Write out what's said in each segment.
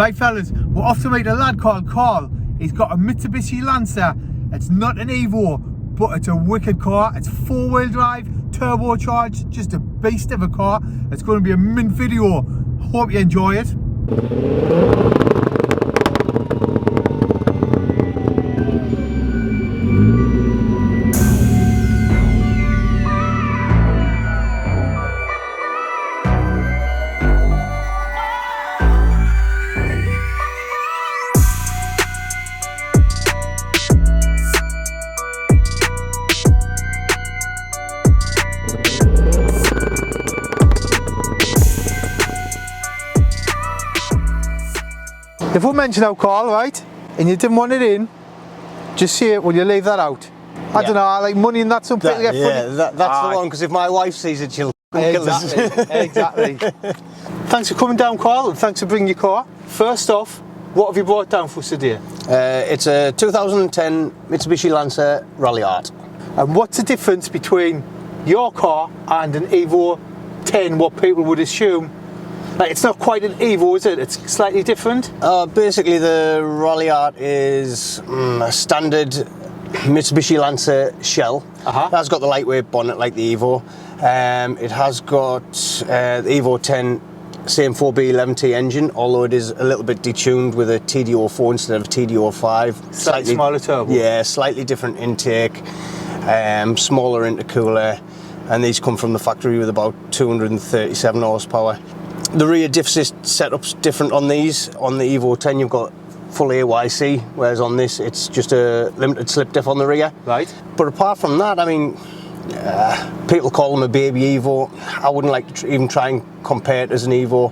Right fellas, we're off to meet a lad called Carl. He's got a Mitsubishi Lancer. It's not an Evo, but it's a wicked car. It's 4-wheel drive, turbocharged, just a beast of a car. It's going to be a mint video. Hope you enjoy it. If we mention out Carl, right, and you didn't want it in, just say it, will you leave that out? I don't know, I like money and that, some people get funny. Yeah, that's the one, because if my wife sees it, she'll kill us. Exactly. Thanks for coming down, Carl, and thanks for bringing your car. First off, what have you brought down for us today? It's a 2010 Mitsubishi Lancer Rally Art. And what's the difference between your car and an Evo 10, what people would assume? Like, it's not quite an Evo, is it? It's slightly different? Basically, the Rally Art is a standard Mitsubishi Lancer shell. It has got the lightweight bonnet like the Evo. It has got the Evo 10 same 4B11T engine, although it is a little bit detuned with a TD04 instead of TD05. Slightly smaller turbo. Yeah, slightly different intake, smaller intercooler, and these come from the factory with about 237 horsepower. The rear diff setup's different on these. On the Evo 10 you've got full AYC, whereas on this it's just a limited slip diff on the rear. Right. But apart from that, I mean, people call them a baby Evo. I wouldn't like to even try and compare it as an Evo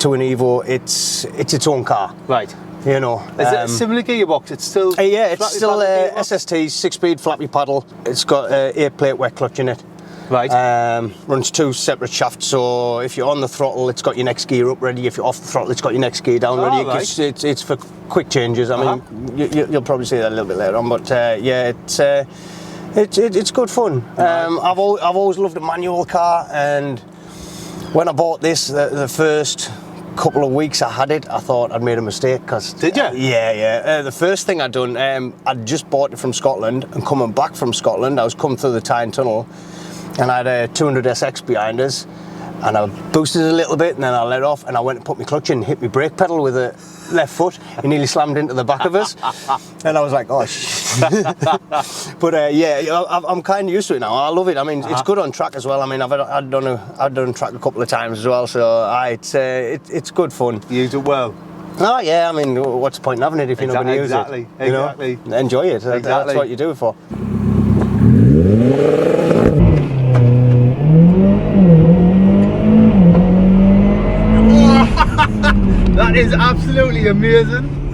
to an Evo. It's its own car. Right. You know. Is it a similar gearbox? It's still... yeah, it's still SST, 6-speed flappy paddle. It's got an 8-plate wet clutch in it. Right. Runs 2 separate shafts, so if you're on the throttle, it's got your next gear up ready. If you're off the throttle, it's got your next gear down ready. Right. It's for quick changes. I mean, you'll probably see that a little bit later on, but yeah, it's good fun. I've always loved a manual car, and when I bought this, the first couple of weeks I had it, I thought I'd made a mistake. Cause did you? Yeah. The first thing I'd done, I'd just bought it from Scotland, and coming back from Scotland, I was coming through the Tyne Tunnel, and I had a 200SX behind us, and I boosted a little bit, and then I let off, and I went and put my clutch in, hit my brake pedal with the left foot, and nearly slammed into the back of us. And I was like, oh shit. But yeah, I'm kind of used to it now. I love it. I mean, it's good on track as well. I mean, I've done track a couple of times as well, so it's good fun. You use it well. Oh yeah, I mean, what's the point in having it if you're not going to use it? Exactly. Know? Enjoy it. Exactly. That's what you do it for. That is absolutely amazing.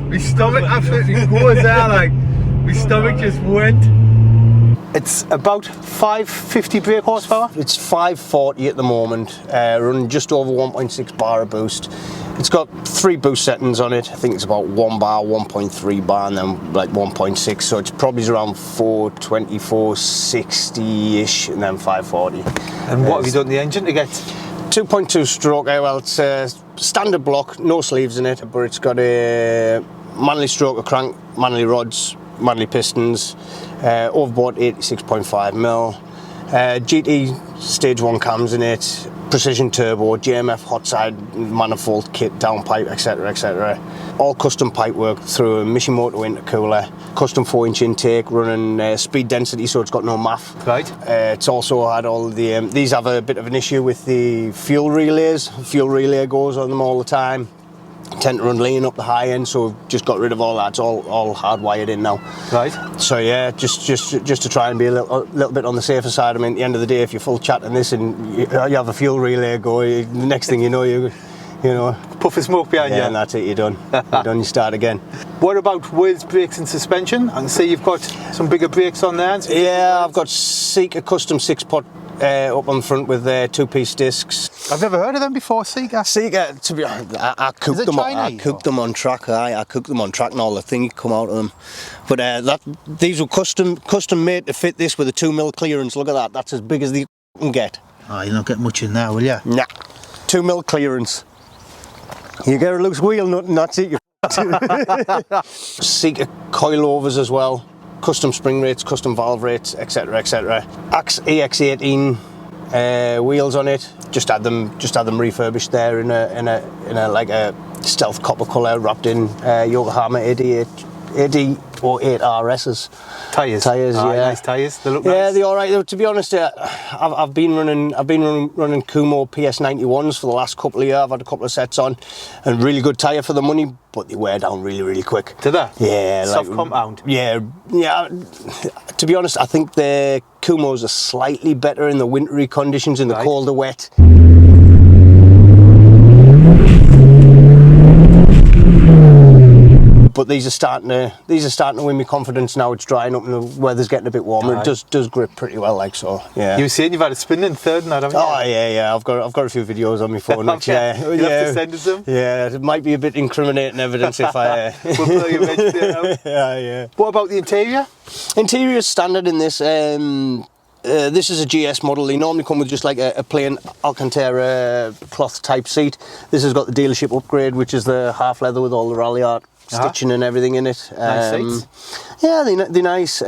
My stomach absolutely goes there, like, my stomach just went. It's about 550 brake horsepower? It's 540 at the moment, running just over 1.6 bar of boost. It's got 3 boost settings on it. I think it's about 1 bar, 1.3 bar, and then like 1.6, so it's probably around 420, 460-ish, and then 540. And what have you done to the engine to get? 2.2 stroke, well, it's a standard block, no sleeves in it, but it's got a Manley stroker crank, Manley rods, Manley pistons, overboard 86.5mm, GT stage 1 cams in it, precision turbo, JMF hotside manifold kit, downpipe, etc, etc. All custom pipework through a Mishimoto intercooler, custom 4-inch intake, running speed density, so it's got no MAF. Right. It's also had all the, these have a bit of an issue with the fuel relays. Fuel relay goes on them all the time. Tend to run lean up the high end, so we've just got rid of all that. It's all hardwired in now. Right. So yeah, just to try and be a little bit on the safer side. I mean, at the end of the day, if you're full chatting this and you have a fuel relay go, the next thing you know, puff of smoke behind you. And that's it. You're done. You're done. You start again. What about wheels, brakes, and suspension? I can see you've got some bigger brakes on there. Yeah, I've got Ceika custom 6-pot. Up on the front with 2-piece discs. I've never heard of them before, Ceika. Ceika, to be honest, I cooked them. I cooked them on track. I cooked them on track, and all the thing come out of them. But these were custom made to fit this with a 2mm clearance. Look at that. That's as big as they can get. Oh, you're not getting much in there, will you? Nah, 2mm clearance. You get a loose wheel nut and that's it. Ceika coilovers as well, custom spring rates, custom valve rates, etc, etc. Axe EX18 wheels on it. Just had them refurbished there in a like a stealth copper colour, wrapped in Yokohama 88 RS's. Tyres, yeah, nice tyres. They look nice. Yeah, they're all right. To be honest, I've been running Kumo PS91s for the last couple of years. I've had a couple of sets on, and really good tyre for the money, but they wear down really quick. Do they? Yeah, soft compound. Yeah. To be honest, I think the Kumos are slightly better in the wintry conditions, in the colder wet. But these are starting to win me confidence now. It's drying up and the weather's getting a bit warmer. It does grip pretty well, like so. Yeah. You were saying you've had a spin in third and that, haven't you? Oh yeah. I've got a few videos on my phone. Which, you have to send us them. Yeah, it might be a bit incriminating evidence if I. We'll play your bench there now. Yeah. What about the interior? Interior is standard in this. This is a GS model. They normally come with just like a plain Alcantara cloth type seat. This has got the dealership upgrade, which is the half leather with all the rally art stitching and everything in it. Nice seats. Yeah, they're nice.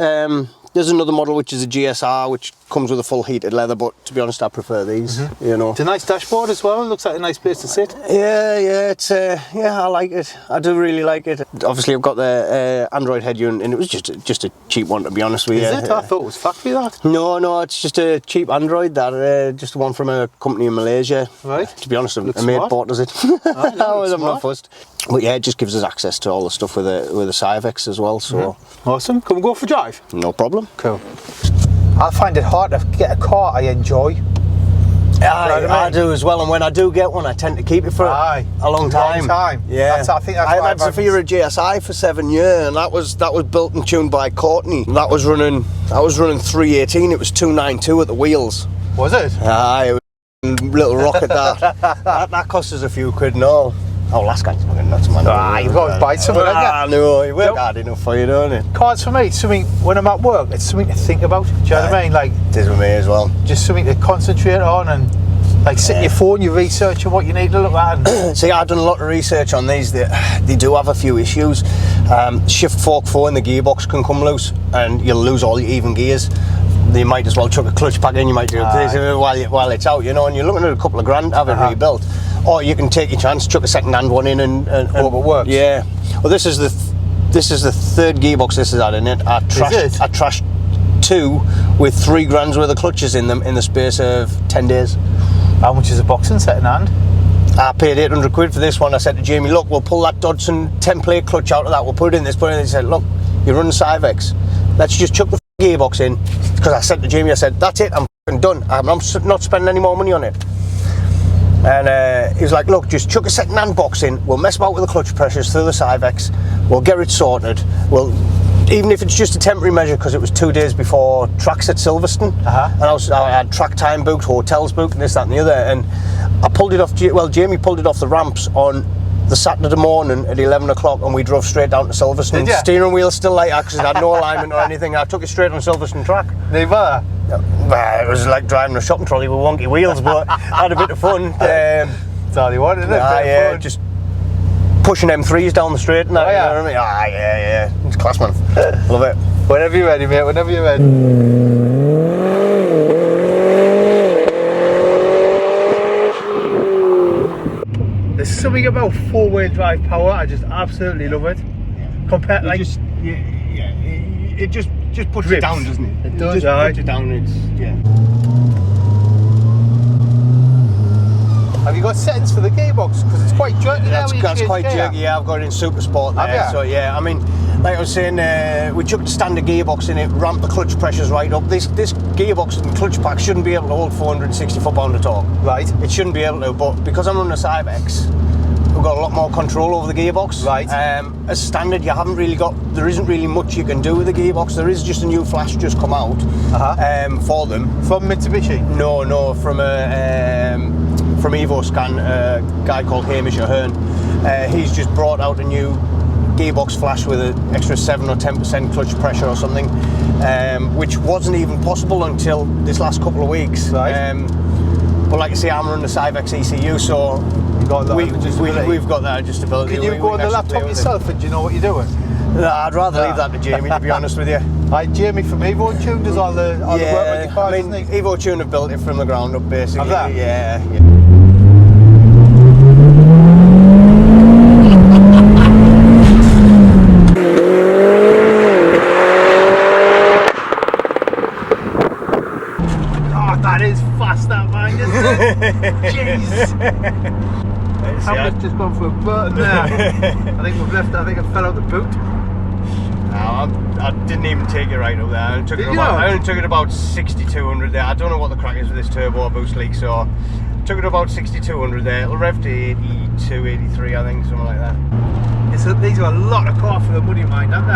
There's another model which is a GSR, which comes with a full heated leather, but to be honest, I prefer these. You know, it's a nice dashboard as well. It looks like a nice place to sit. Yeah, it's I like it. I do really like it. Obviously, I've got the Android head unit, and it was just a cheap one, to be honest with you. Is it? I thought it was factory that. No, it's just a cheap Android. That just one from a company in Malaysia. Right. To be honest, a mate bought us it. I'm not fussed. But yeah, it just gives us access to all the stuff with the syvecs as well. So awesome. Can we go for a drive? No problem. Cool. I find it hard to get a car I enjoy. I do as well, and when I do get one, I tend to keep it for a long time. Yeah, I think that's I had Zafira GSI for 7 years, and that was built and tuned by Courtney. That was running 318. It was 292 at the wheels. Was it? It was a little rocket that. that cost us a few quid. No. Oh, last guy's fucking nuts, man. You've got to buy something, haven't you? No, you work hard enough for you, don't it? Cards for me, it's something, when I'm at work, it's something to think about. Do you know what I mean? Like, it is with me as well. Just something to concentrate on, and like sit on your phone, you research what you need to look at. See, I've done a lot of research on these. They do have a few issues. Shift fork 4 in the gearbox can come loose, and you'll lose all your even gears. You might as well chuck a clutch pack in. You might do this while it's out, you know, and you're looking at a couple of grand to have it rebuilt. Or you can take your chance, chuck a second-hand one in and hope it works. Yeah. Well, this is the third gearbox this has had in it. I trashed 2 with 3 grand's worth of clutches in them in the space of 10 days. How much is a box in second-hand? I paid 800 quid for this one. I said to Jamie, look, we'll pull that Dodson 10-plate clutch out of that. We'll put it in this. He said, look, you're running Syvecs. Let's just chuck the gearbox in. Because I said to Jamie, I said, that's it. I'm done. I'm not spending any more money on it. And he was like, look, just chuck a second-hand box in, we'll mess about with the clutch pressures through the Syvecs, we'll get it sorted, even if it's just a temporary measure, because it was 2 days before tracks at Silverstone, and I had track time booked, hotels booked, and this, that and the other, and I pulled it off, Jamie pulled it off the ramps on the Saturday morning at 11 o'clock, and we drove straight down to Silverstone. Steering wheel still like that, because it had no alignment or anything. I took it straight on Silverstone track. Never. It was like driving a shopping trolley with wonky wheels, but I had a bit of fun. That's all you wanted, isn't it? Yeah, just pushing M3s down the straight and that, you know what I mean? Yeah. It's class, man. Love it. Whenever you're ready, mate, whenever you're ready. There's something about four-wheel drive power, I just absolutely love it. Compared, like... It just puts it down, doesn't it? It does, just puts it down, Have you got settings for the gearbox? Because it's quite jerky now. That's quite jerky, yeah. I've got it in Super Sport there. So yeah, I mean, like I was saying, we chucked the standard gearbox in it, ramped the clutch pressures right up. This gearbox and clutch pack shouldn't be able to hold 460 foot-pound of torque. Right. It shouldn't be able to, but because I'm running a Syvecs, we've got a lot more control over the gearbox. Right. As standard, there isn't really much you can do with the gearbox. There is just a new flash just come out for them. From Mitsubishi? No, from EvoScan, a guy called Hamish Ahern. He's just brought out a new gearbox flash with an extra 7 or 10% clutch pressure or something, which wasn't even possible until this last couple of weeks. Right. But like I say, I'm running the Syvecs ECU, so You got that adjustability. we've got that adjustability. Can you go on the laptop yourself and do you know what you're doing? No, I'd rather leave that to Jamie, to be honest with you. Jamie from Evo Tune does all the work with the cars, I mean, doesn't he? Evo Tune have built it from the ground up, basically. Have they? Yeah. Oh, that is fast, that man, isn't it? Jeez. I've just gone for a burn there. I think I fell out the boot. No, I didn't even take it right up there. I only took it about 6,200 there. I don't know what the crack is with this turbo boost leak, so I took it about 6,200 there. It'll rev to 82, 83, I think, something like that. These are a lot of car for the money, mind, aren't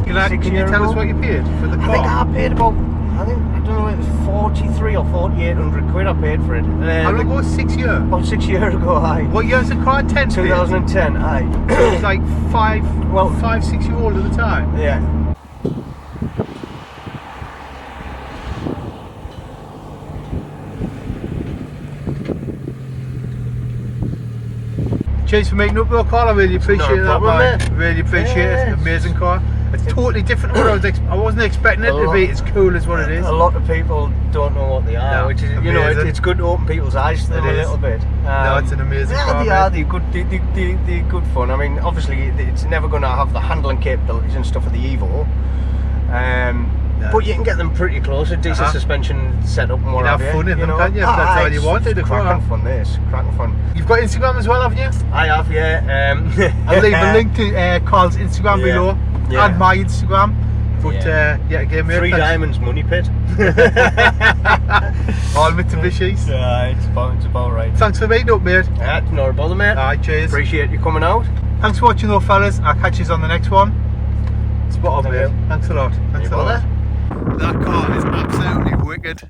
they? Can you tell us what you paid for the car? I think I paid about, I don't know, it was 43 or 4,800 quid I paid for it. How long ago? 6 years? About 6 years ago, aye. What year's the car? 10? 2010, aye. So it was like 5, 6 years old at the time? Yeah. Cheers for making up your car, I really appreciate that, man. Really appreciate it. Amazing car. It's totally different to what I wasn't expecting it to be as cool as what it is. A lot of people don't know what they are, which is, you know, it's good to open people's eyes to them a little bit. No, it's an amazing car. They're good, they're good fun. I mean, obviously, it's never going to have the handling capabilities and stuff of the Evo. But you can get them pretty close, a decent suspension setup and what have you. You have fun in them, can't you? If that's all you wanted. Cracking fun, this. Cracking fun. You've got Instagram as well, haven't you? I have, yeah. I'll leave a link to Carl's Instagram below. Yeah. And my Instagram. But again, mate, 3 Diamonds Money Pit. All Mitsubishis. Yeah, it's about right. Thanks for meeting up, mate. Yeah, not a bother, mate. Alright, cheers. Appreciate you coming out. Thanks for watching though, fellas. I'll catch you on the next one. Spot on, mate. Thanks a lot. Thanks a lot. That car is absolutely wicked.